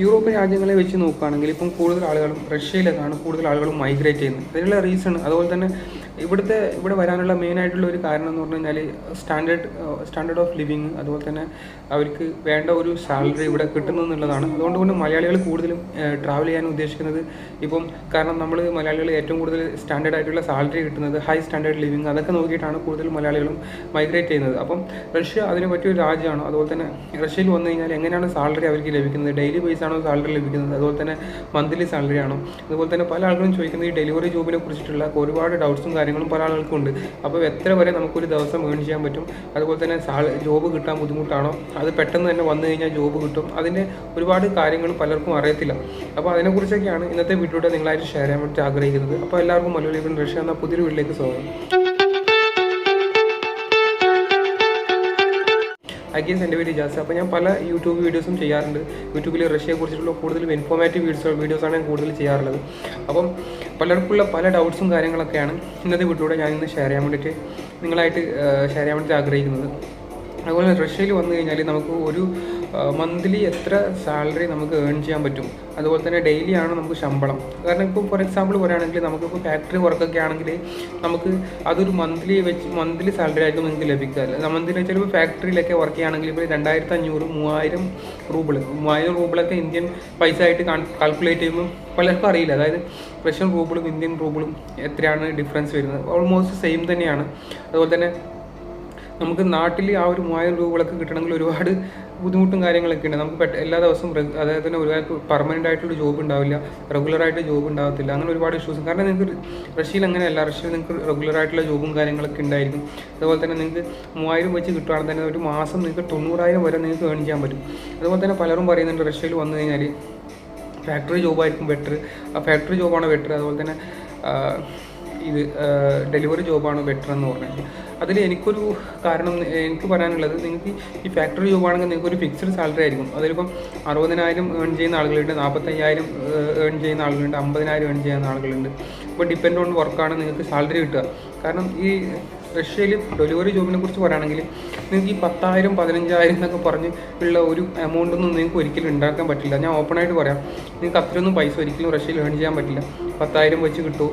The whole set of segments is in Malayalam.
യൂറോപ്യൻ രാജ്യങ്ങളെ വെച്ച് നോക്കുകയാണെങ്കിൽ ഇപ്പം കൂടുതൽ ആളുകളും റഷ്യയിലേക്കാണ് കൂടുതൽ ആളുകളും മൈഗ്രേറ്റ് ചെയ്യുന്നത്. അതിനുള്ള റീസൺ അതുപോലെ തന്നെ ഇവിടെ വരാനുള്ള മെയിനായിട്ടുള്ള ഒരു കാരണം എന്ന് പറഞ്ഞു കഴിഞ്ഞാൽ സ്റ്റാൻഡേർഡ് ഓഫ് ലിവിങ്, അതുപോലെ തന്നെ അവർക്ക് വേണ്ട ഒരു സാലറി ഇവിടെ കിട്ടുന്നു എന്നുള്ളതാണ്. അതുകൊണ്ട് മലയാളികൾ കൂടുതലും ട്രാവൽ ചെയ്യാൻ ഉദ്ദേശിക്കുന്നത് ഇപ്പം കാരണം നമ്മൾ മലയാളികൾ ഏറ്റവും കൂടുതൽ സ്റ്റാൻഡേർഡ് ആയിട്ടുള്ള സാലറി കിട്ടുന്നത്, ഹൈ സ്റ്റാൻഡേർഡ് ലിവിങ് അതൊക്കെ നോക്കിയിട്ടാണ് കൂടുതൽ മലയാളികളും മൈഗ്രേറ്റ് ചെയ്യുന്നത്. അപ്പം റഷ്യ അതിന് പറ്റിയൊരു രാജ്യമാണ്. അതുപോലെ തന്നെ റഷ്യയിൽ വന്നു കഴിഞ്ഞാൽ എങ്ങനെയാണ് സാലറി അവർക്ക് ലഭിക്കുന്നത്, ഡെയിലി ബേസ് ആണോ സാലറി ലഭിക്കുന്നത്, അതുപോലെ തന്നെ മന്ത്ലി സാലറി ആണോ, അതുപോലെ തന്നെ പല ആളുകളും ചോദിക്കുന്നത് ഈ ഡെലിവറി ജോബിനെ കുറിച്ചിട്ടുള്ള ഒരുപാട് ഡൗട്ട്സും കാര്യങ്ങളും പല ആളുകൾക്കും ഉണ്ട്. അപ്പോൾ എത്ര വരെ നമുക്കൊരു ദിവസം ഏൺ ചെയ്യാൻ പറ്റും, അതുപോലെ തന്നെ ജോബ് കിട്ടാൻ ബുദ്ധിമുട്ടാണോ, അത് പെട്ടെന്ന് തന്നെ വന്നു കഴിഞ്ഞാൽ ജോബ് കിട്ടും, അതിൻ്റെ ഒരുപാട് കാര്യങ്ങൾ പലർക്കും അറിയത്തില്ല. അപ്പോൾ അതിനെക്കുറിച്ചൊക്കെയാണ് ഇന്നത്തെ വീഡിയോയുടെ നിങ്ങളായിട്ട് ഷെയർ ചെയ്യാൻ വേണ്ടി ആഗ്രഹിക്കുന്നത്. അപ്പോൾ എല്ലാവർക്കും മലയാളി റഷ്യ എന്ന പുതിയൊരു വീട്ടിലേക്ക് സ്വാഗതം. അഗെയിൻസ് എൻ്റെ പേര് ജാസ്. അപ്പോൾ ഞാൻ പല യൂട്യൂബ് വീഡിയോസും ചെയ്യാറുണ്ട്. യൂട്യൂബിൽ റഷ്യയെക്കുറിച്ചിട്ടുള്ള കൂടുതലും ഇൻഫോർമേറ്റീവ് വീഡിയോസാണ് ഞാൻ കൂടുതൽ ചെയ്യാറുള്ളത്. അപ്പം പലർക്കുള്ള പല ഡൗട്ട്സും കാര്യങ്ങളൊക്കെയാണ് ഇന്നത്തെ വീഡിയോയുടെ ഞാൻ ഇന്ന് ഷെയർ ചെയ്യാൻ വേണ്ടിയിട്ട് നിങ്ങളായിട്ട് ഷെയർ ചെയ്യാൻ വേണ്ടിയിട്ട് ആഗ്രഹിക്കുന്നത്. അതുപോലെ റഷ്യയിൽ വന്നു കഴിഞ്ഞാൽ നമുക്ക് ഒരു മന്ത്ലി എത്ര സാലറി നമുക്ക് ഏൺ ചെയ്യാൻ പറ്റും, അതുപോലെ തന്നെ ഡെയിലി ആണ് നമുക്ക് ശമ്പളം. കാരണം ഇപ്പോൾ ഫോർ എക്സാമ്പിൾ പറയുകയാണെങ്കിൽ നമുക്കിപ്പോൾ ഫാക്ടറി വർക്കൊക്കെ ആണെങ്കിൽ നമുക്ക് അതൊരു മന്ത്ലി സാലറി ആയിരിക്കും നിങ്ങൾക്ക് ലഭിക്കുക. മന്ത്ലി ചിലപ്പോൾ ഫാക്ടറിയിലൊക്കെ വർക്ക് ചെയ്യുകയാണെങ്കിൽ ഇപ്പോൾ 2500 3000 റൂബിളൊക്കെ ഇന്ത്യൻ പൈസ ആയിട്ട് കാൽക്കുലേറ്റ് ചെയ്യുമ്പോൾ പലർക്കും അറിയില്ല. അതായത് റഷ്യൻ റൂബിളും ഇന്ത്യൻ റൂബിളും എത്രയാണ് ഡിഫറൻസ് വരുന്നത്, ഓൾമോസ്റ്റ് സെയിം തന്നെയാണ്. അതുപോലെ തന്നെ നമുക്ക് നാട്ടിൽ ആ ഒരു 3000 രൂപകളൊക്കെ കിട്ടണമെങ്കിൽ ഒരുപാട് ബുദ്ധിമുട്ടും കാര്യങ്ങളൊക്കെ ഉണ്ട്. നമുക്ക് എല്ലാ ദിവസവും അതായത് തന്നെ ഒരുപാട് പെർമനൻ്റ് ആയിട്ടുള്ള ജോബ് ഉണ്ടാവില്ല, റെഗുലറായിട്ട് ജോബ് ഉണ്ടാകത്തില്ല, അങ്ങനെ ഒരുപാട് ഇഷ്യൂസ്. കാരണം നിങ്ങൾക്ക് റഷ്യയിൽ അങ്ങനെയല്ല, റഷ്യയിൽ നിങ്ങൾക്ക് റെഗുലറായിട്ടുള്ള ജോബും കാര്യങ്ങളൊക്കെ ഉണ്ടായിരിക്കും. അതുപോലെ തന്നെ നിങ്ങൾക്ക് 3000 വെച്ച് കിട്ടുകയാണെങ്കിൽ തന്നെ ഒരു മാസം നിങ്ങൾക്ക് 90,000 വരെ നിങ്ങൾക്ക് ഏൺ ചെയ്യാൻ പറ്റും. അതുപോലെ തന്നെ പലരും പറയുന്നുണ്ട് റഷ്യയിൽ വന്നു കഴിഞ്ഞാൽ ഫാക്ടറി ജോബായിരിക്കും ബെറ്റർ, ആ ഫാക്ടറി ജോബാണ് ബെറ്റർ, അതുപോലെ തന്നെ ഇത് ഡെലിവറി ജോബാണ് ബെറ്റർ എന്ന് പറഞ്ഞിട്ട്. അതിൽ എനിക്കൊരു കാരണം എനിക്ക് പറയാനുള്ളത്, നിങ്ങൾക്ക് ഈ ഫാക്ടറി ജോബാണെങ്കിൽ നിങ്ങൾക്ക് ഒരു ഫിക്സ്ഡ് സാലറി ആയിരിക്കും. അതിലിപ്പം 60,000 ഏൺ ചെയ്യുന്ന ആളുകളുണ്ട്, 45,000 ഏൺ ചെയ്യുന്ന ആളുകളുണ്ട്, 50,000 ഏൺ ചെയ്യുന്ന ആളുകളുണ്ട്. ഇപ്പോൾ ഡിപ്പെൻഡ് ഓൺ വർക്കാണ് നിങ്ങൾക്ക് സാലറി കിട്ടുക. കാരണം ഈ റഷ്യയിൽ ഡെലിവറി ജോബിനെ കുറിച്ച് പറയുകയാണെങ്കിൽ നിങ്ങൾക്ക് ഈ 10,000 15,000 എന്നൊക്കെ പറഞ്ഞ് ഉള്ള ഒരു എമൗണ്ടൊന്നും നിങ്ങൾക്ക് ഒരിക്കലും ഉണ്ടാക്കാൻ പറ്റില്ല. ഞാൻ ഓപ്പണായിട്ട് പറയാം, നിങ്ങൾക്ക് അത്രയൊന്നും പൈസ ഒരിക്കലും റഷ്യയിൽ ഏൺ ചെയ്യാൻ പറ്റില്ല. 10,000 വെച്ച് കിട്ടുമോ,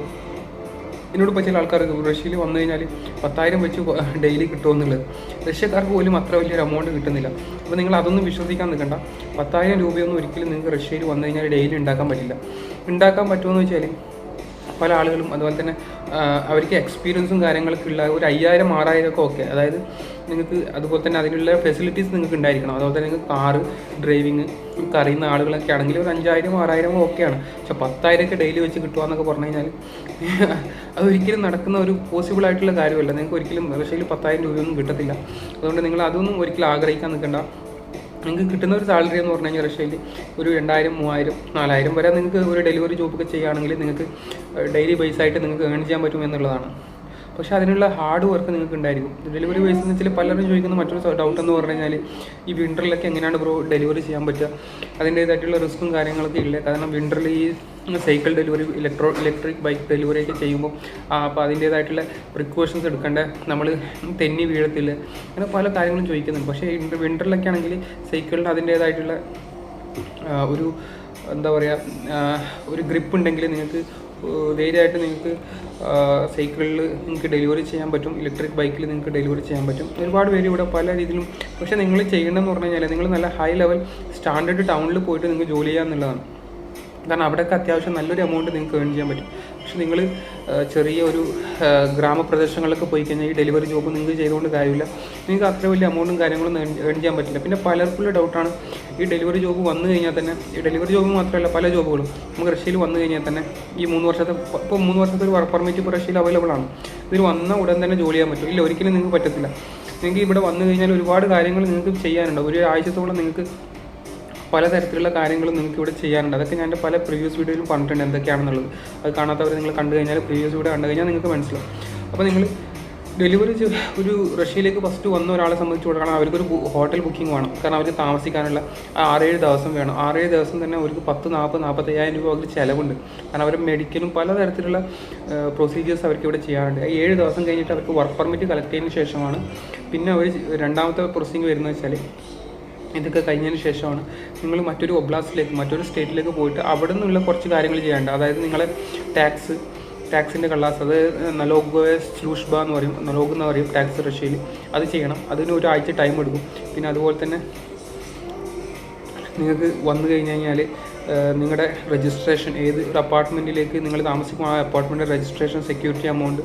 എന്നോട് ചില ആൾക്കാർക്ക് റഷ്യയിൽ വന്നു കഴിഞ്ഞാൽ 10,000 വെച്ച് ഡെയിലി കിട്ടുമെന്നുള്ളത്. റഷ്യക്കാർക്ക് പോലും അത്ര വലിയൊരു എമൗണ്ട് കിട്ടുന്നില്ല. അപ്പോൾ നിങ്ങൾ അതൊന്നും വിശ്വസിക്കാൻ നിൽക്കണ്ട. 10,000 രൂപയൊന്നും ഒരിക്കലും നിങ്ങൾക്ക് റഷ്യയിൽ വന്നു കഴിഞ്ഞാൽ ഡെയിലി ഉണ്ടാക്കാൻ പറ്റില്ല. ഉണ്ടാക്കാൻ പറ്റുമെന്ന് വെച്ചാൽ പല ആളുകളും അതുപോലെ തന്നെ അവർക്ക് എക്സ്പീരിയൻസും കാര്യങ്ങളൊക്കെ ഉള്ള ഒരു 5,000 6,000 ഒക്കെ ഓക്കെ. അതായത് നിങ്ങൾക്ക് അതുപോലെ തന്നെ അതിനുള്ള ഫെസിലിറ്റീസ് നിങ്ങൾക്ക് ഉണ്ടായിരിക്കണം. അതുപോലെ തന്നെ നിങ്ങൾക്ക് കാറ് ഡ്രൈവിങ് ഒക്കെ അറിയുന്ന ആളുകളൊക്കെ ആണെങ്കിൽ ഒരു 5,000 6,000 ഓക്കെയാണ്. പക്ഷെ 10,000 ഒക്കെ ഡെയിലി വെച്ച് കിട്ടുക എന്നൊക്കെ പറഞ്ഞു കഴിഞ്ഞാൽ അതൊരിക്കലും നടക്കുന്ന ഒരു പോസിബിൾ ആയിട്ടുള്ള കാര്യമല്ല. നിങ്ങൾക്ക് ഒരിക്കലും റഷ്യയിൽ 10,000 രൂപയൊന്നും കിട്ടത്തില്ല. അതുകൊണ്ട് നിങ്ങൾ അതൊന്നും ഒരിക്കലും ആഗ്രഹിക്കാൻ നിൽക്കണ്ട. നിങ്ങൾക്ക് കിട്ടുന്ന ഒരു സാലറി എന്ന് പറഞ്ഞു കഴിഞ്ഞാൽ റഷ്യയിൽ ഒരു 2,000 3,000 4,000 വരെ നിങ്ങൾക്ക് ഒരു ഡെലിവറി ജോബൊക്കെ ചെയ്യുകയാണെങ്കിൽ നിങ്ങൾക്ക് ഡെയിലി ബേസ് ആയിട്ട് നിങ്ങൾക്ക് ഏൺ ചെയ്യാൻ പറ്റും എന്നുള്ളതാണ്. പക്ഷേ അതിനുള്ള ഹാർഡ് വർക്ക് നിങ്ങൾക്ക് ഉണ്ടായിരിക്കും. ഡെലിവറി ബേസ് എന്ന് വെച്ചാൽ പലരും ചോദിക്കുന്ന മറ്റൊരു ഡൗട്ട് എന്ന് പറഞ്ഞു കഴിഞ്ഞാൽ ഈ വിൻ്ററിലൊക്കെ എങ്ങനെയാണ് ഡെലിവറി ചെയ്യാൻ പറ്റുക, അതിൻ്റേതായിട്ടുള്ള റിസ്ക്കും കാര്യങ്ങളൊക്കെ ഇല്ല. കാരണം വിൻ്ററിൽ ഈ cycle delivery electric bike delivery ഒക്കെ ചെയ്യുമ്പോൾ അപ്പോൾ അതിൻ്റേതായിട്ടുള്ള പ്രിക്കോഷൻസ് എടുക്കേണ്ട, നമ്മൾ തെന്നി വീഴത്തില്ല, അങ്ങനെ പല കാര്യങ്ങളും ചോദിക്കുന്നുണ്ട്. പക്ഷേ വിൻ്ററിലൊക്കെ ആണെങ്കിൽ സൈക്കിളിന് അതിൻ്റേതായിട്ടുള്ള ഒരു എന്താ പറയുക ഒരു ഗ്രിപ്പ് ഉണ്ടെങ്കിൽ നിങ്ങൾക്ക് ധൈര്യമായിട്ട് നിങ്ങൾക്ക് സൈക്കിളിൽ നിങ്ങൾക്ക് ഡെലിവറി ചെയ്യാൻ പറ്റും, ഇലക്ട്രിക് ബൈക്കിൽ നിങ്ങൾക്ക് ഡെലിവറി ചെയ്യാൻ പറ്റും. ഒരുപാട് പേര് ഇവിടെ പല രീതിയിലും. പക്ഷേ നിങ്ങൾ ചെയ്യേണ്ടതെന്ന് പറഞ്ഞു കഴിഞ്ഞാൽ നിങ്ങൾ നല്ല ഹൈ ലെവൽ സ്റ്റാൻഡേർഡ് ടൗണിൽ പോയിട്ട് നിങ്ങൾക്ക് ജോലി ചെയ്യുക എന്നുള്ളതാണ്. കാരണം അവിടെയൊക്കെ അത്യാവശ്യം നല്ലൊരു എമൗണ്ട് നിങ്ങൾക്ക് ഏൺ ചെയ്യാൻ പറ്റും. പക്ഷെ നിങ്ങൾ ചെറിയ ഒരു ഗ്രാമപ്രദേശങ്ങളിലൊക്കെ പോയി കഴിഞ്ഞാൽ ഈ ഡെലിവറി ജോബ് നിങ്ങൾക്ക് ചെയ്തുകൊണ്ട് കാര്യമില്ല. നിങ്ങൾക്ക് അത്ര വലിയ എമൗണ്ടും കാര്യങ്ങളും ഏൺ ചെയ്യാൻ പറ്റില്ല. പിന്നെ പലർക്കുള്ള ഡൗട്ടാണ് ഈ ഡെലിവറി ജോബ് വന്നു കഴിഞ്ഞാൽ തന്നെ, ഈ ഡെലിവറി ജോബ് മാത്രമല്ല പല ജോബുകളും നമുക്ക് റഷ്യയിൽ വന്നു കഴിഞ്ഞാൽ തന്നെ ഈ 3 വർഷത്തെ ഇപ്പോൾ 3 വർഷത്തെ ഒരു വർക്ക് പെർമിറ്റ് ഇപ്പോൾ റഷ്യയിൽ അവൈലബിൾ ആണ്. ഇതിൽ വന്ന ഉടൻ തന്നെ ജോലി ചെയ്യാൻ പറ്റും? ഇല്ല, ഒരിക്കലും നിങ്ങൾക്ക് പറ്റത്തില്ല. നിങ്ങൾക്ക് ഇവിടെ വന്നു കഴിഞ്ഞാൽ ഒരുപാട് കാര്യങ്ങൾ നിങ്ങൾക്ക് ചെയ്യാനുണ്ട്. ഒരു ആഴ്ചത്തോളം നിങ്ങൾക്ക് പലതരത്തിലുള്ള കാര്യങ്ങളും നിങ്ങൾക്ക് ഇവിടെ ചെയ്യാനുണ്ട്. അതൊക്കെ ഞാൻ എൻ്റെ പല പ്രീവിയസ് വീഡിയോയിലും പറഞ്ഞിട്ടുണ്ട് എന്തൊക്കെയാണെന്നുള്ളത്. അത് കാണാത്തവർ നിങ്ങൾ കണ്ടു കഴിഞ്ഞാൽ പ്രീവിയസ് വീഡിയോ കണ്ടു കഴിഞ്ഞാൽ നിങ്ങൾക്ക് മനസ്സിലാവും. അപ്പോൾ നിങ്ങൾ ഡെലിവറി ഒരു റഷ്യയിലേക്ക് ഫസ്റ്റ് വന്ന ഒരാളെ സംബന്ധിച്ച് കൊടുക്കണം, അവർക്കൊരു ഹോട്ടൽ ബുക്കിംഗ് വേണം. കാരണം അവർക്ക് താമസിക്കാനുള്ള 6-7 ദിവസം വേണം. 6-7 ദിവസം തന്നെ അവർക്ക് 10,000-40,000 രൂപ അവർക്ക് ചിലവുണ്ട്. കാരണം അവർ മെഡിക്കലും പലതരത്തിലുള്ള പ്രൊസീജിയേഴ്സ് അവർക്ക് ഇവിടെ ചെയ്യാറുണ്ട്. 7 ദിവസം കഴിഞ്ഞിട്ട് അവർക്ക് വർക്ക് പെർമിറ്റ് കളക്ട് ചെയ്തതിന് ശേഷമാണ് പിന്നെ അവർ രണ്ടാമത്തെ പ്രൊസീജിങ് വരുന്നത് വെച്ചാൽ ഇതൊക്കെ കഴിഞ്ഞതിന് ശേഷമാണ് നിങ്ങൾ മറ്റൊരു ഒബ്ലാസ്റ്റിലേക്ക് മറ്റൊരു സ്റ്റേറ്റിലേക്ക് പോയിട്ട് അവിടെ നിന്നുള്ള കുറച്ച് കാര്യങ്ങൾ ചെയ്യേണ്ട. അതായത് നിങ്ങളെ ടാക്സിൻ്റെ കള്ളാസ്, അത് നലോഗ് സ്ലൂഷ്ബ എന്ന് പറയും, നലോഗ് എന്ന് പറയും ടാക്സ് റഷ്യയിൽ, അത് ചെയ്യണം. അതിന് ഒരാഴ്ച ടൈം എടുക്കും. പിന്നെ അതുപോലെ തന്നെ നിങ്ങൾക്ക് വന്നു കഴിഞ്ഞ് കഴിഞ്ഞാൽ നിങ്ങളുടെ രജിസ്ട്രേഷൻ, ഏത് ഒരു അപ്പാർട്ട്മെൻറ്റിലേക്ക് നിങ്ങൾ താമസിക്കും ആ apartment registration, security amount,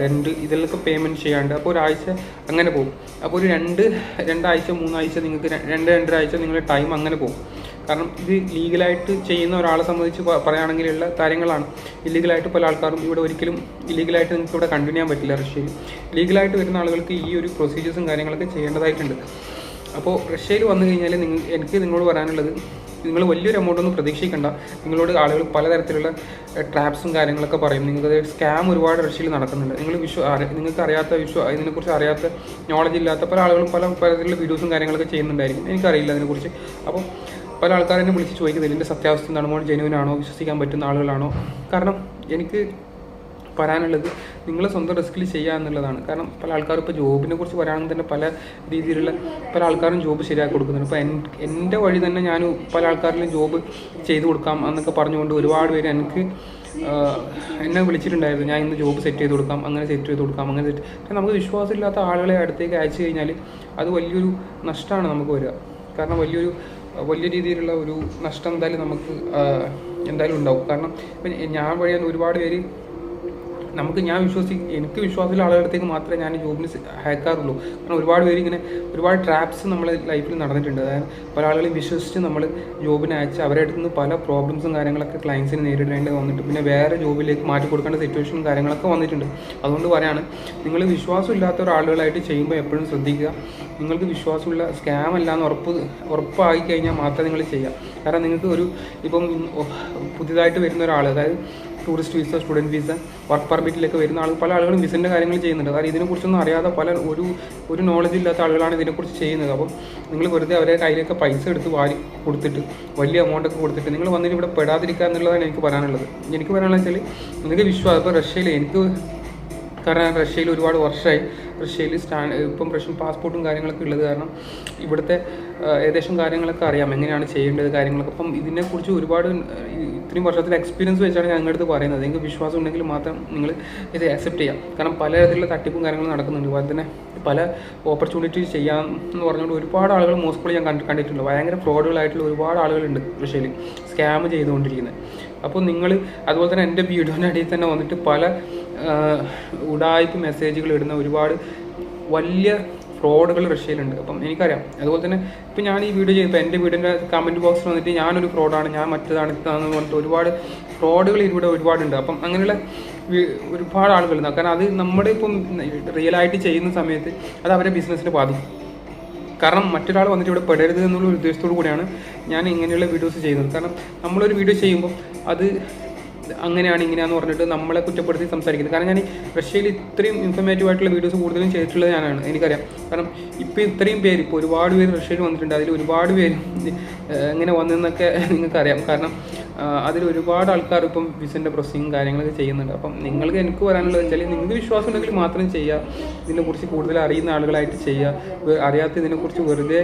rent, ഇതിലൊക്കെ പേയ്മെൻറ്റ് ചെയ്യാണ്ട്. അപ്പോൾ ഒരാഴ്ച അങ്ങനെ പോകും. അപ്പോൾ ഒരു രണ്ടാഴ്ച 3 ആഴ്ച നിങ്ങൾക്ക് 2-2.5 ആഴ്ച നിങ്ങളുടെ ടൈം അങ്ങനെ പോകും. കാരണം ഇത് ലീഗലായിട്ട് ചെയ്യുന്ന ഒരാളെ സംബന്ധിച്ച് പറയുകയാണെങ്കിലുള്ള കാര്യങ്ങളാണ്. ഇല്ലീഗലായിട്ട് പല ആൾക്കാരും ഇവിടെ ഒരിക്കലും ഇല്ലീഗലായിട്ട് നിങ്ങൾക്ക് ഇവിടെ കണ്ടിന്യൂ ചെയ്യാൻ പറ്റില്ല റഷ്യയിൽ. ലീഗലായിട്ട് വരുന്ന ആളുകൾക്ക് ഈ ഒരു പ്രൊസീജിയേഴ്സും കാര്യങ്ങളൊക്കെ ചെയ്യേണ്ടതായിട്ടുണ്ട്. അപ്പോൾ റഷ്യയിൽ വന്നു കഴിഞ്ഞാൽ എനിക്ക് നിങ്ങളോട് പറയാനുള്ളത്, നിങ്ങൾ വലിയൊരു എമൗണ്ടൊന്നും പ്രതീക്ഷിക്കേണ്ട. നിങ്ങളോട് ആളുകൾ പലതരത്തിലുള്ള ട്രാപ്സും കാര്യങ്ങളൊക്കെ പറയും. നിങ്ങൾക്ക് സ്കാം ഒരുപാട് റഷ്യയിൽ നടക്കുന്നുണ്ട്. നിങ്ങൾക്ക് അറിയാത്ത ഇതിനെക്കുറിച്ച് അറിയാത്ത നോളജ് ഇല്ലാത്ത പല ആളുകളും പല തരത്തിലുള്ള വീഡിയോസും കാര്യങ്ങളൊക്കെ ചെയ്യുന്നുണ്ടായിരിക്കും. എനിക്കറിയില്ല അതിനെക്കുറിച്ച്. അപ്പോൾ പല ആൾക്കാരെന്നെ വിളിച്ച് ചോദിക്കുന്നില്ല ഇതിൻ്റെ സത്യാവസ്ഥ എന്താണോ, ജെന്യുവിനാണോ, വിശ്വസിക്കാൻ പറ്റുന്ന ആളുകളാണോ. കാരണം എനിക്ക് പറയാനുള്ളത് നിങ്ങൾ സ്വന്തം റിസ്കിൽ ചെയ്യുക എന്നുള്ളതാണ്. കാരണം പല ആൾക്കാരും ഇപ്പോൾ ജോബിനെ കുറിച്ച് പറയുകയാണെങ്കിൽ തന്നെ പല രീതിയിലുള്ള പല ആൾക്കാരും ജോബ് ശരിയാക്കി കൊടുക്കുന്നുണ്ട്. ഇപ്പോൾ എൻ്റെ വഴി തന്നെ ഞാൻ പല ആൾക്കാരിലും ജോബ് ചെയ്ത് കൊടുക്കാം എന്നൊക്കെ പറഞ്ഞുകൊണ്ട് ഒരുപാട് പേര് എന്നെ വിളിച്ചിട്ടുണ്ടായിരുന്നു. ഞാൻ ഇന്ന് ജോബ് സെറ്റ് ചെയ്ത് കൊടുക്കാം, അങ്ങനെ സെറ്റ് ചെയ്ത് കൊടുക്കാം, അങ്ങനെ സെറ്റ്. പക്ഷേ നമുക്ക് വിശ്വാസമില്ലാത്ത ആളുകളെ അടുത്തേക്ക് അയച്ചു കഴിഞ്ഞാൽ അത് വലിയൊരു നഷ്ടമാണ് നമുക്ക് വരിക. കാരണം വലിയ രീതിയിലുള്ള ഒരു നഷ്ടം എന്തായാലും നമുക്ക് എന്തായാലും ഉണ്ടാവും. കാരണം ഇപ്പം ഞാൻ വഴിയാണ് ഒരുപാട് പേര് എനിക്ക് വിശ്വാസമുള്ള ആളുകളുടെ അടുത്തേക്ക് മാത്രമേ ഞാൻ ജോബിന് അയക്കാറുള്ളൂ. കാരണം ഒരുപാട് പേര് ഒരുപാട് ട്രാപ്സ് നമ്മളെ ലൈഫിൽ നടന്നിട്ടുണ്ട്. അതായത് പല ആളുകളെയും വിശ്വസിച്ച് നമ്മൾ ജോബിന് അയച്ച് അവരുടെ അടുത്ത് നിന്ന് പല പ്രോബ്ലംസും കാര്യങ്ങളൊക്കെ ക്ലയൻസിന് നേരിടേണ്ടി വന്നിട്ട് പിന്നെ വേറെ ജോബിലേക്ക് മാറ്റി കൊടുക്കേണ്ട സിറ്റുവേഷനും കാര്യങ്ങളൊക്കെ വന്നിട്ടുണ്ട്. അതുകൊണ്ട് പറയാണ്, നിങ്ങൾ വിശ്വാസമില്ലാത്ത ഒരാളുകളായിട്ട് ചെയ്യുമ്പോൾ എപ്പോഴും ശ്രദ്ധിക്കുക. നിങ്ങൾക്ക് വിശ്വാസമുള്ള സ്കാം അല്ലാന്ന് ഉറപ്പായി കഴിഞ്ഞാൽ മാത്രമേ നിങ്ങൾ ചെയ്യുക. കാരണം നിങ്ങൾക്ക് ഇപ്പം പുതിയതായിട്ട് വരുന്ന ഒരാൾ, അതായത് tourist visa, student visa, work പെർമിറ്റിലേക്ക് വരുന്ന പല ആളുകളും വിസൻ്റെ കാര്യങ്ങൾ ചെയ്യുന്നുണ്ട്. കാരണം ഇതിനെക്കുറിച്ചൊന്നും അറിയാതെ ഒരു നോളജ് ഇല്ലാത്ത ആളുകളാണ് ഇതിനെക്കുറിച്ച് ചെയ്യുന്നത്. അപ്പം നിങ്ങൾ വെറുതെ അവരുടെ കയ്യിലേക്ക് പൈസ എടുത്ത് വാരി കൊടുത്തിട്ട് വലിയ എമൗണ്ടൊക്കെ കൊടുത്തിട്ട് നിങ്ങൾ വന്നിട്ട് ഇവിടെ പെടാതിരിക്കുക എന്നുള്ളതാണ് എനിക്ക് പറയാനുള്ളത്. എനിക്ക് പറയാനുള്ളത് വെച്ചാൽ നിങ്ങൾക്ക് വിശ്വാസം, ഇപ്പോൾ റഷ്യയിൽ കാരണം റഷ്യയിൽ ഒരുപാട് വർഷമായി റഷ്യയിൽ ഇപ്പം റഷ്യൻ പാസ്പോർട്ടും കാര്യങ്ങളൊക്കെ ഉള്ളത് കാരണം ഇവിടുത്തെ ഏകദേശം കാര്യങ്ങളൊക്കെ അറിയാം, എങ്ങനെയാണ് ചെയ്യേണ്ടത് കാര്യങ്ങളൊക്കെ. അപ്പം ഇതിനെക്കുറിച്ച് ഒരുപാട് ഇത്രയും വർഷത്തിലെ എക്സ്പീരിയൻസ് വെച്ചാണ് ഞാൻ നിങ്ങളുടെ അടുത്ത് പറയുന്നത്. നിങ്ങൾക്ക് വിശ്വാസം ഉണ്ടെങ്കിൽ മാത്രം നിങ്ങൾ ഇത് ആക്സെപ്റ്റ് ചെയ്യാം. കാരണം പലതരത്തിലുള്ള തട്ടിപ്പും കാര്യങ്ങളും നടക്കുന്നുണ്ട്. അതുപോലെ തന്നെ പല ഓപ്പർച്യൂണിറ്റീസ് ചെയ്യാം എന്ന് പറഞ്ഞുകൊണ്ട് ഒരുപാട് ആളുകൾ മോസ്കോയിൽ ഞാൻ കണ്ടിട്ടുണ്ട്. ഭയങ്കര ഫ്രോഡുകളായിട്ടുള്ള ഒരുപാട് ആളുകളുണ്ട് റഷ്യയിൽ സ്കാം ചെയ്തുകൊണ്ടിരിക്കുന്നത്. അപ്പോൾ അതുപോലെ തന്നെ എൻ്റെ വീഡിയോൻ്റെ അടിയിൽ തന്നെ വന്നിട്ട് പല ഉടായ്പ മെസ്സേജുകൾ ഇടുന്ന ഒരുപാട് വലിയ ഫ്രോഡുകൾ റഷ്യയിലുണ്ട്. അപ്പം എനിക്കറിയാം. അതുപോലെ തന്നെ ഇപ്പോൾ ഞാൻ ഈ വീഡിയോ ചെയ്യുമ്പോൾ എൻ്റെ വീടിൻ്റെ കമൻറ്റ് ബോക്സിൽ വന്നിട്ട് ഞാനൊരു ഫ്രോഡാണ്, ഞാൻ മറ്റേതാണ് ഇതാണെന്ന് പറഞ്ഞിട്ട് ഒരുപാട് ഫ്രോഡുകൾ ഇവിടെ ഒരുപാടുണ്ട്. അപ്പം അങ്ങനെയുള്ള ഒരുപാട് ആളുകളുണ്ട്. കാരണം അത് നമ്മുടെ ഇപ്പം റിയലായിട്ട് ചെയ്യുന്ന സമയത്ത് അത് അവരുടെ ബിസിനസ്സിനെ ബാധിക്കും. കാരണം മറ്റൊരാൾ വന്നിട്ട് ഇവിടെ പെടരുത് എന്നുള്ള ഉദ്ദേശത്തോടു കൂടിയാണ് ഞാൻ ഇങ്ങനെയുള്ള വീഡിയോസ് ചെയ്യുന്നത്. കാരണം നമ്മളൊരു വീഡിയോ ചെയ്യുമ്പോൾ അത് അങ്ങനെയാണ് ഇങ്ങനെയാണെന്ന് പറഞ്ഞിട്ട് നമ്മളെ കുറ്റപ്പെടുത്തി സംസാരിക്കുന്നത്. കാരണം ഞാൻ റഷ്യയിൽ ഇത്രയും ഇൻഫർമേറ്റീവ് ആയിട്ടുള്ള വീഡിയോസ് കൂടുതലും ചെയ്തിട്ടുള്ളത് ഞാനാണ്. എനിക്കറിയാം. കാരണം ഇപ്പോൾ ഇത്രയും പേര് ഇപ്പോൾ ഒരുപാട് പേര് റഷ്യയിൽ വന്നിട്ടുണ്ട്. അതിൽ ഒരുപാട് പേര് എങ്ങനെ വന്നെന്നൊക്കെ നിങ്ങൾക്കറിയാം. കാരണം അതിൽ ഒരുപാട് ആൾക്കാർ ഇപ്പം വിസൻ്റെ പ്രോസസ്സിങ് കാര്യങ്ങളൊക്കെ ചെയ്യുന്നുണ്ട്. അപ്പം എനിക്ക് പറയാനുള്ളത് വെച്ചാൽ നിങ്ങൾക്ക് വിശ്വാസം ഉണ്ടെങ്കിൽ മാത്രം ചെയ്യുക. ഇതിനെക്കുറിച്ച് കൂടുതൽ അറിയുന്ന ആളുകളായിട്ട് ചെയ്യുക. അറിയാത്ത ഇതിനെക്കുറിച്ച് വെറുതെ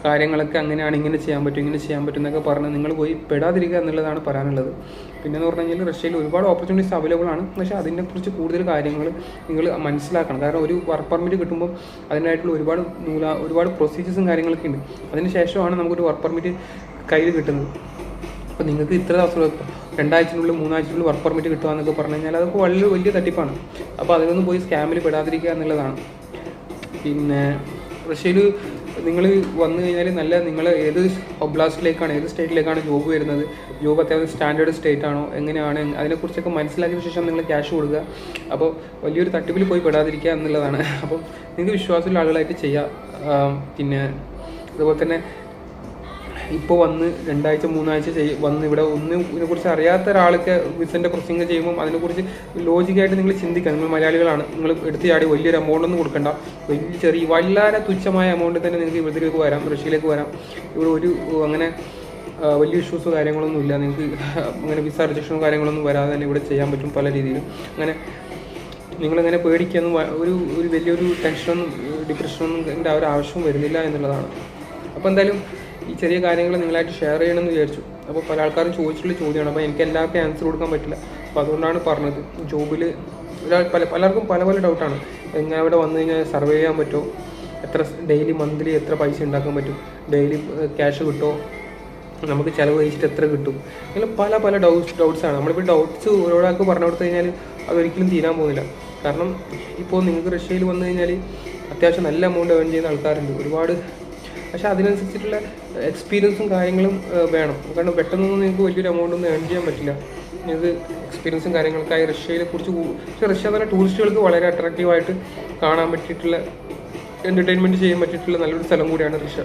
കാര്യങ്ങളൊക്കെ അങ്ങനെയാണ്, ഇങ്ങനെ ചെയ്യാൻ പറ്റും എന്നൊക്കെ പറഞ്ഞ് നിങ്ങൾ പോയി പെടാതിരിക്കുക എന്നുള്ളതാണ് പറയാനുള്ളത്. പിന്നെയെന്ന് പറഞ്ഞു കഴിഞ്ഞാൽ റഷ്യയിൽ ഒരുപാട് ഓപ്പർച്യൂണിറ്റീസ് അവൈലബിൾ ആണ്. പക്ഷേ അതിനെക്കുറിച്ച് കൂടുതൽ കാര്യങ്ങൾ നിങ്ങൾ മനസ്സിലാക്കണം. കാരണം ഒരു വർക്ക് പെർമിറ്റ് കിട്ടുമ്പോൾ അതിനായിട്ടുള്ള ഒരുപാട് പ്രൊസീജിയേഴ്സും കാര്യങ്ങളൊക്കെ ഉണ്ട്. അതിന് ശേഷമാണ് നമുക്കൊരു വർക്ക് പെർമിറ്റ് കയ്യിൽ കിട്ടുന്നത്. അപ്പോൾ നിങ്ങൾക്ക് ഇത്ര ദിവസം 2 ആഴ്ചയ്ക്കുള്ളിൽ 3 ആഴ്ചയ്ക്കുള്ളിൽ വർക്ക് പെർമിറ്റ് കിട്ടുക എന്നൊക്കെ പറഞ്ഞു കഴിഞ്ഞാൽ അതൊക്കെ വലിയ തട്ടിപ്പാണ്. അപ്പോൾ അതിനൊന്നും പോയി സ്കാമിൽ പെടാതിരിക്കുക എന്നുള്ളതാണ്. പിന്നെ റഷ്യയിൽ നിങ്ങൾ വന്നു കഴിഞ്ഞാൽ നിങ്ങൾ ഏത് ഒബ്ലാസ്റ്റിലേക്കാണ്, ഏത് സ്റ്റേറ്റിലേക്കാണ് ജോബ് വരുന്നത്, ജോബ് അത്യാവശ്യം സ്റ്റാൻഡേർഡ് സ്റ്റേറ്റ് ആണോ, എങ്ങനെയാണ്, അതിനെക്കുറിച്ചൊക്കെ മനസ്സിലാക്കിയ ശേഷം നിങ്ങൾ ക്യാഷ് കൊടുക്കുക. അപ്പോൾ വലിയൊരു തട്ടിപ്പിൽ പോയി പെടാതിരിക്കുക എന്നുള്ളതാണ്. അപ്പോൾ നിങ്ങൾക്ക് വിശ്വാസമുള്ള ആളുകളായിട്ട് ചെയ്യുക. പിന്നെ അതുപോലെ തന്നെ ഇപ്പോൾ വന്ന് 2 ആഴ്ച 3 ആഴ്ച വന്ന് ഇവിടെ ഇതിനെക്കുറിച്ച് അറിയാത്ത ഒരാൾക്ക് വിസൻ്റെ പ്രൊസീജിയർ ചെയ്യുമ്പോൾ അതിനെക്കുറിച്ച് ലോജിക്കായിട്ട് നിങ്ങൾ ചിന്തിക്കുക. നിങ്ങൾ മലയാളികളാണ്, നിങ്ങൾ എടുത്ത് ചാടി വലിയൊരു എമൗണ്ട് ഒന്നും കൊടുക്കണ്ട. വളരെ തുച്ഛമായ എമൗണ്ടിൽ തന്നെ നിങ്ങൾക്ക് ഇവിടത്തേക്ക് വരാം, റഷ്യയിലേക്ക് വരാം. ഇവിടെ അങ്ങനെ വലിയ ഇഷ്യൂസോ കാര്യങ്ങളൊന്നും ഇല്ല. നിങ്ങൾക്ക് അങ്ങനെ വിസ റിജക്ഷനോ കാര്യങ്ങളൊന്നും വരാതെ തന്നെ ഇവിടെ ചെയ്യാൻ പറ്റും പല രീതിയിലും. അങ്ങനെ നിങ്ങളങ്ങനെ പേടിക്കൊന്നും വലിയൊരു ടെൻഷനൊന്നും ഡിപ്രഷനൊന്നും ഇതിൻ്റെ ഒരു ആവശ്യം വരുന്നില്ല എന്നുള്ളതാണ്. അപ്പോൾ എന്തായാലും ഈ ചെറിയ കാര്യങ്ങൾ നിങ്ങളായിട്ട് ഷെയർ ചെയ്യണമെന്ന് വിചാരിച്ചു. അപ്പോൾ പല ആൾക്കാരും ചോദിച്ചിട്ടുള്ള ചോദ്യമാണ്, അപ്പോൾ എനിക്ക് എല്ലാവർക്കും ആൻസർ കൊടുക്കാൻ പറ്റില്ല. അപ്പോൾ അതുകൊണ്ടാണ് പറഞ്ഞത്. ജോബിൽ പലർക്കും പല പല ഡൗട്ടാണ്. എങ്ങനെ അവിടെ വന്നു കഴിഞ്ഞാൽ സർവേ ചെയ്യാൻ പറ്റുമോ, എത്ര ഡെയിലി മന്ത്ലി എത്ര പൈസ ഉണ്ടാക്കാൻ പറ്റും, ഡെയിലി ക്യാഷ് കിട്ടുമോ, നമുക്ക് ചിലവ് കഴിച്ചിട്ട് എത്ര കിട്ടും, അങ്ങനെ പല പല ഡൗട്ട്സാണ്. നമ്മളിപ്പോൾ ഡൗട്ട്സ് ഓരോരാൾക്ക് പറഞ്ഞു കൊടുത്തു കഴിഞ്ഞാൽ അതൊരിക്കലും തീരാൻ പോകുന്നില്ല. കാരണം ഇപ്പോൾ നിങ്ങൾക്ക് റഷ്യയിൽ വന്നു കഴിഞ്ഞാൽ അത്യാവശ്യം നല്ല എമൗണ്ട് ഏൺ ചെയ്യുന്ന ആൾക്കാരുണ്ട് ഒരുപാട്. പക്ഷേ അതിനനുസരിച്ചിട്ടുള്ള എക്സ്പീരിയൻസും കാര്യങ്ങളും വേണം. കാരണം പെട്ടെന്നൊന്നും നിങ്ങൾക്ക് വലിയൊരു എമൗണ്ട് ഒന്നും ഏൺ ചെയ്യാൻ പറ്റില്ല. നിങ്ങൾക്ക് എക്സ്പീരിയൻസും കാര്യങ്ങൾക്കായി റഷ്യയെ കുറിച്ച് പക്ഷേ റഷ്യ തന്നെ ടൂറിസ്റ്റുകൾക്ക് വളരെ അട്രാക്റ്റീവായിട്ട് കാണാൻ പറ്റിയിട്ടുള്ള എൻ്റർടൈൻമെൻറ്റ് ചെയ്യാൻ പറ്റിയിട്ടുള്ള നല്ലൊരു സ്ഥലം കൂടിയാണ് റഷ്യ.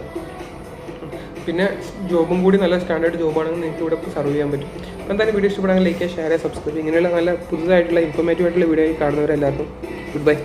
പിന്നെ ജോബും കൂടി നല്ല സ്റ്റാൻഡേർഡ് ജോബാണെങ്കിൽ നിങ്ങൾക്ക് ഇവിടെ സർവ് ചെയ്യാൻ പറ്റും. അപ്പോൾ എന്തായാലും വീഡിയോ ഇഷ്ടപ്പെടാൻ ലൈക്ക് ചെയ്യുക, ഷെയർ ചെയ്യുക, സബ്സ്ക്രൈബ്. ഇങ്ങനെയുള്ള നല്ല പുതുതായിട്ടുള്ള ഇൻഫോർമേറ്റീവ് ആയിട്ടുള്ള വീഡിയോ കാണുന്നവരെല്ലാവർക്കും ഗുഡ് ബൈ.